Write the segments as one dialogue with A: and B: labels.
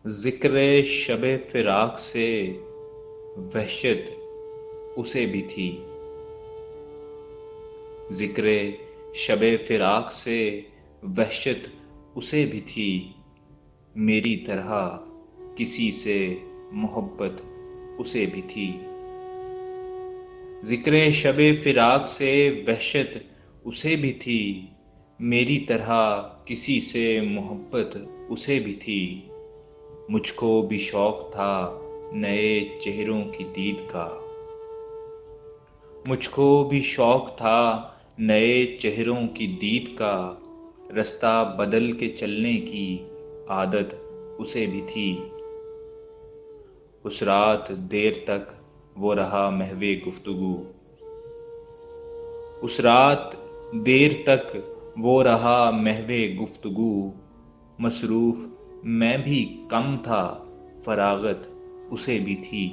A: ज़िक्र शब फ़िराक़ से वहशत उसे भी थी। ज़िक्र शब फ़िराक़ से वहशत उसे भी थी। मेरी तरह किसी से मोहब्बत उसे भी थी। ज़िक्र शब फ़िराक़ से वहशत उसे भी थी। मेरी तरह किसी से मोहब्बत उसे भी थी। मुझको भी शौक़ था नए चेहरों की दीद का। मुझको भी शौक़ था नए चेहरों की दीद का। रास्ता बदल के चलने की आदत उसे भी थी। उस रात देर तक वो रहा महवे गुफ्तगू। उस रात देर तक वो रहा महवे गुफ्तगू। मसरूफ़ मैं भी कम था, फ़राग़त उसे भी थी।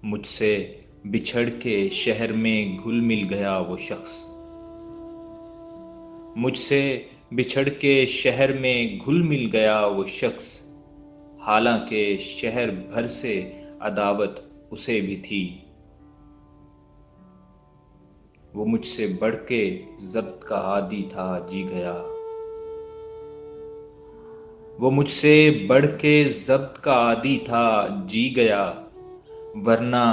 A: मुझसे बिछड़ के शहर में घुल मिल गया वो शख्स। मुझसे बिछड़ के शहर में घुल मिल गया वो शख्स। हालांकि शहर भर से अदावत उसे भी थी। वो मुझसे बढ़ के ज़ब्त का आदी था, जी गया। वो मुझसे बढ़ के ज़ब्त का आदी था, जी गया। वरना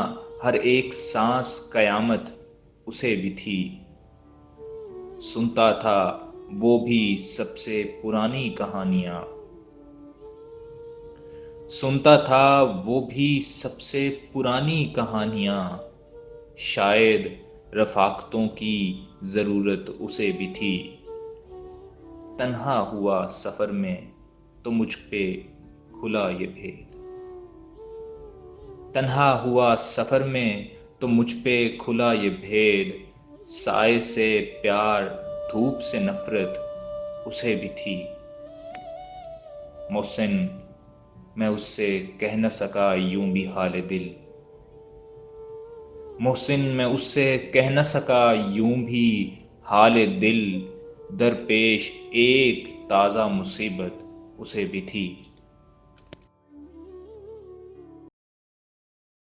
A: हर एक सांस क़यामत उसे भी थी। सुनता था वो भी सबसे पुरानी कहानियाँ। सुनता था वो भी सबसे पुरानी कहानियाँ। शायद रफ़ाक़तों की ज़रूरत उसे भी थी। तन्हा हुआ सफ़र में तो मुझ पे खुला ये भेद। तन्हा हुआ सफ़र में तो मुझ पे खुला ये भेद। साए से प्यार, धूप से नफ़रत उसे भी थी। मोहसिन मैं उससे कह न सका यूं भी हाल दिल। मोहसिन मैं उससे कह न सका यूं भी हाल दिल। दरपेश एक ताज़ा मुसीबत उसे भी थी।